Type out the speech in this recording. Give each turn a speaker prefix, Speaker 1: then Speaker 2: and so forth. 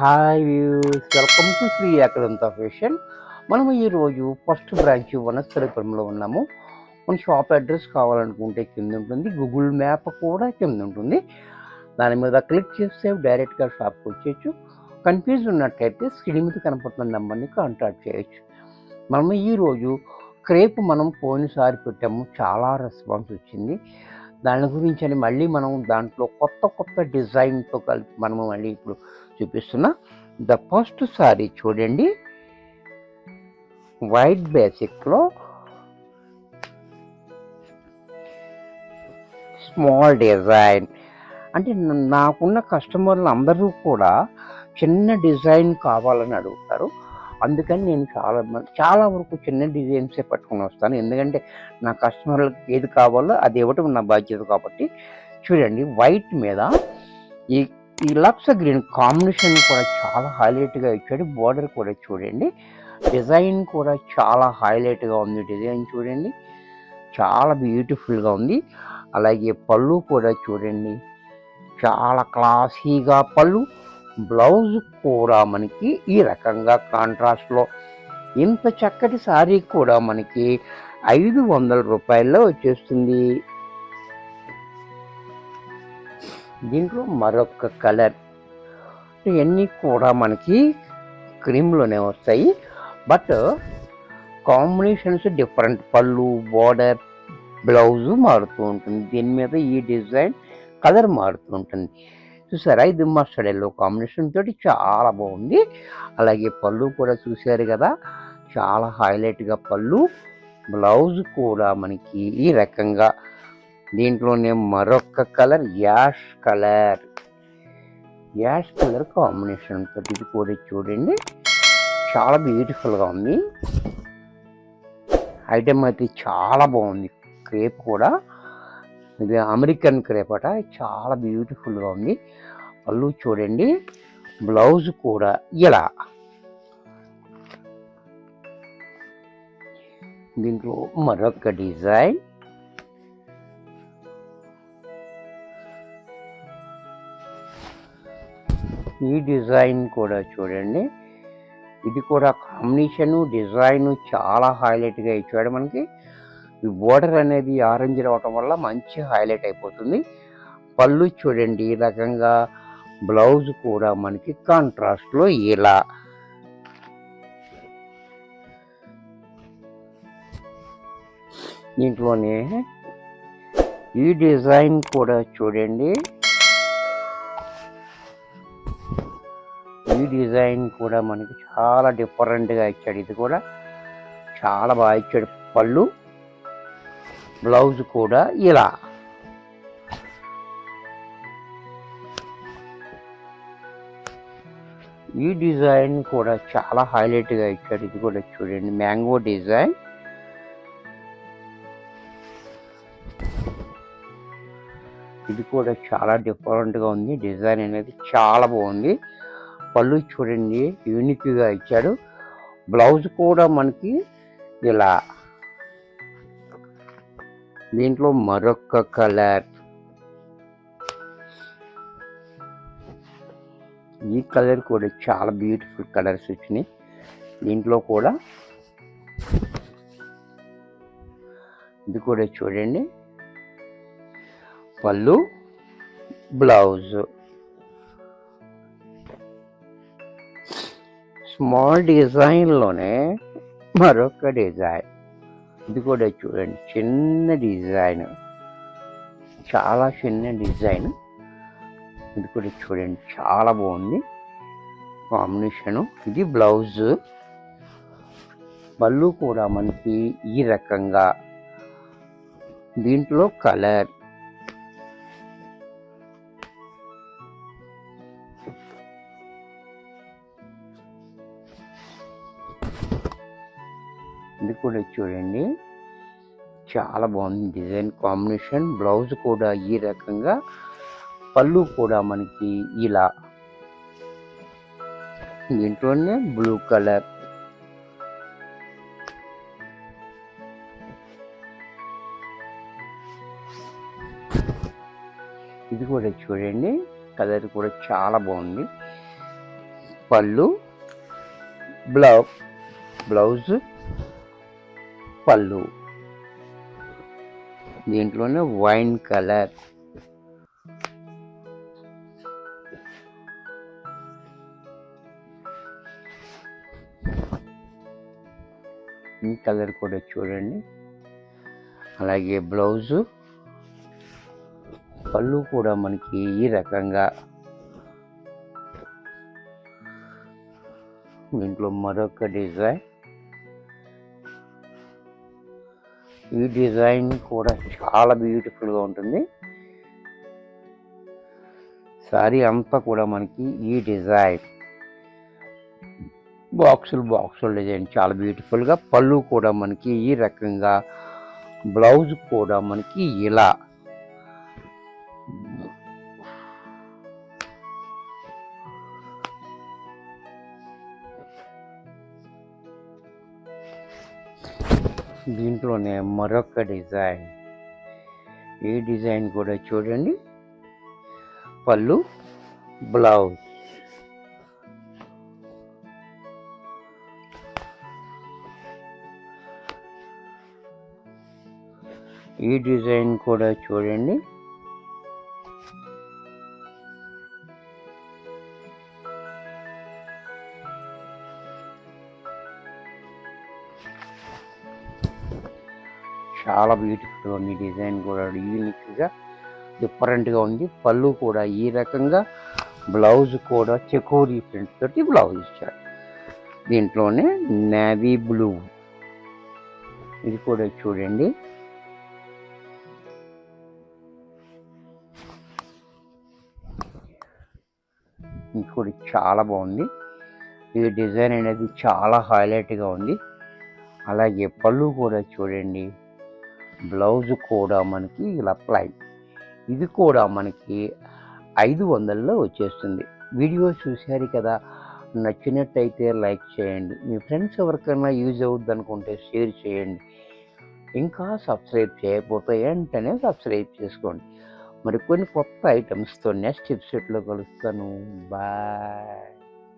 Speaker 1: Hi views, welcome to Shri అకాదంత fashion. మనము ఈరోజు ఫస్ట్ బ్రాంచ్ వనస్థలిపురంలో ఉన్నాము. మన షాప్ అడ్రస్ కావాలనుకుంటే కింద ఉంటుంది, గూగుల్ మ్యాప్ కూడా కింద ఉంటుంది. దాని మీద క్లిక్ చేస్తే డైరెక్ట్గా షాప్కి వచ్చేయచ్చు. కన్ఫ్యూజ్ ఉన్నట్టయితే స్క్రీన్ మీద కనపడుతున్న నెంబర్ని కాంటాక్ట్ చేయొచ్చు. మనము ఈరోజు క్రేప్ పోయినసారి పెట్టాము, చాలా రెస్పాన్స్ వచ్చింది. దాని గురించి అని మళ్ళీ మనం దాంట్లో కొత్త డిజైన్తో కలిపి మనము మళ్ళీ ఇప్పుడు చూపిస్తున్నా. ద ఫస్ట్ సారీ చూడండి, వైట్ బేసిక్లో స్మాల్ డిజైన్. అంటే నాకున్న కస్టమర్లు అందరూ కూడా చిన్న డిజైన్ కావాలని అడుగుతారు. అందుకని నేను చాలా వరకు చిన్న డిజైన్సే పట్టుకొని వస్తాను. ఎందుకంటే నా కస్టమర్లకు ఏది కావాలో అది ఇవ్వటం నా బాధ్యత కాబట్టి. చూడండి, వైట్ మీద ఈ లక్స్ గ్రీన్ కాంబినేషన్ కూడా చాలా హైలైట్గా ఇచ్చాడు. బోర్డర్ కూడా చూడండి, డిజైన్ కూడా చాలా హైలైట్గా ఉంది. డిజైన్ చూడండి, చాలా బ్యూటిఫుల్గా ఉంది. అలాగే పళ్ళు కూడా చూడండి, చాలా క్లాసీగా పళ్ళు. బ్లౌజ్ కూడా మనకి ఈ రకంగా కాంట్రాస్ట్లో. ఇంత చక్కటి శారీ కూడా మనకి 500 రూపాయల్లో వచ్చేస్తుంది. దీంట్లో మరొక కలర్. ఇవన్నీ కూడా మనకి క్రీమ్లోనే వస్తాయి, బట్ కాంబినేషన్స్ డిఫరెంట్. పళ్ళు, బోర్డర్, బ్లౌజు మారుతూ ఉంటుంది. దీని మీద ఈ డిజైన్ కలర్ మారుతూ ఉంటుంది. చూసారా, ఇది మస్టర్డ్ ఎల్లో కాంబినేషన్ తోటి చాలా బాగుంది. అలాగే పళ్ళు కూడా చూసారు కదా, చాలా హైలైట్గా పళ్ళు. బ్లౌజ్ కూడా మనకి ఈ రకంగా. దీంట్లోనే మరొక కలర్, యాష్ కలర్ కాంబినేషన్ తోటి. ఇది కూడా చూడండి, చాలా బ్యూటిఫుల్గా ఉంది. ఐటమ్ అయితే చాలా బాగుంది. క్రేప్ కూడా ఇది అమెరికన్ క్రేప్ అట, చాలా బ్యూటిఫుల్గా ఉంది. పళ్ళు చూడండి, బ్లౌజ్ కూడా ఇలా. దీంట్లో మరొక డిజైన్. ఈ డిజైన్ కూడా చూడండి, ఇది కూడా కాంబినేషను డిజైను చాలా హైలైట్గా ఇచ్చాడు మనకి. ఈ బోర్డర్ అనేది ఆరెంజ్ రావటం వల్ల మంచి హైలైట్ అయిపోతుంది. పళ్ళు చూడండి ఈ రకంగా, బ్లౌజ్ కూడా మనకి కాంట్రాస్ట్లో ఇలా. దీంట్లోనే ఈ డిజైన్ కూడా చూడండి, ఈ డిజైన్ కూడా మనకి చాలా డిఫరెంట్గా ఇచ్చాడు. ఇది కూడా చాలా బాగా ఇచ్చాడు. పళ్ళు, బ్లౌజ్ కూడా ఇలా. ఈ డిజైన్ కూడా చాలా హైలైట్గా ఇచ్చాడు. ఇది కూడా చూడండి, మ్యాంగో డిజైన్. ఇది కూడా చాలా డిఫరెంట్గా ఉంది. డిజైన్ అనేది చాలా బాగుంది. పళ్ళు చూడండి, యూనిక్గా ఇచ్చాడు. బ్లౌజ్ కూడా మనకి ఇలా. దీంట్లో మరొక కలర్. ఈ కలర్ కూడా చాలా బ్యూటిఫుల్ కలర్స్ వచ్చినాయి. దీంట్లో కూడా ఇది కూడా చూడండి, పళ్ళు, బ్లౌజ్. స్మాల్ డిజైన్లోనే మరొక డిజైన్. ఇది కూడా చూడండి, చిన్న డిజైన్, చాలా చిన్న డిజైన్. ఇది కూడా చూడండి, చాలా బాగుంది కాంబినేషను. ఇది బ్లౌజ్. పళ్ళు కూడా మనకి ఈ రకంగా. దీంట్లో కలర్. ఇది కూడా చూడండి, చాలా బాగుంది డిజైన్ కాంబినేషన్. బ్లౌజ్ కూడా ఈ రకంగా, పళ్ళు కూడా మనకి ఇలా. దీంట్లోనే బ్లూ కలర్. ఇది కూడా చూడండి, కలర్ కూడా చాలా బాగుంది. పళ్ళు, బ్లౌజ్, పళ్ళు. దీంట్లోనే వైన్ కలర్, ఈ కలర్ కూడా చూడండి. అలాగే బ్లౌజు, పళ్ళు కూడా మనకి ఈ రకంగా. దీంట్లో మరొక డిజైన్. ఈ డిజైన్ కూడా చాలా బ్యూటిఫుల్గా ఉంటుంది. సారీ అంతా కూడా మనకి ఈ డిజైన్ బాక్సులు డిజైన్ చాలా బ్యూటిఫుల్గా. పళ్ళు కూడా మనకి ఈ రకంగా, బ్లౌజ్ కూడా మనకి ఇలా. దీంట్లోనే మరొక డిజైన్. ఈ డిజైన్ కూడా చూడండి. పళ్ళు, బ్లౌజ్. ఈ డిజైన్ కూడా చూడండి. చాలా బ్యూటిఫుల్గా ఉంది. డిజైన్ కూడా యూనిక్గా డిఫరెంట్గా ఉంది. పళ్ళు కూడా ఈ రకంగా, బ్లౌజ్ కూడా చెకోరీ ప్రింట్ తోటి బ్లౌజ్ ఇచ్చారు. దీంట్లోనే నేవీ బ్లూ. ఇది కూడా చూడండి. ఇది కూడా చాలా బాగుంది. ఈ డిజైన్ అనేది చాలా హైలైట్గా ఉంది. అలాగే పళ్ళు కూడా చూడండి. బ్లౌజ్ కూడా మనకి ఇలా ప్లైన్. ఇది కూడా మనకి 500లో వచ్చేస్తుంది. వీడియో చూశారు కదా, నచ్చినట్టయితే లైక్ చేయండి. మీ ఫ్రెండ్స్ ఎవరికైనా యూజ్ అవుద్ది అనుకుంటే షేర్ చేయండి. ఇంకా సబ్స్క్రైబ్ చేయకపోతే వెంటనే సబ్స్క్రైబ్ చేసుకోండి. మరికొన్ని కొత్త ఐటమ్స్తో నెక్స్ట్ ఎపిసోడ్లో కలుస్తాను. బాయ్.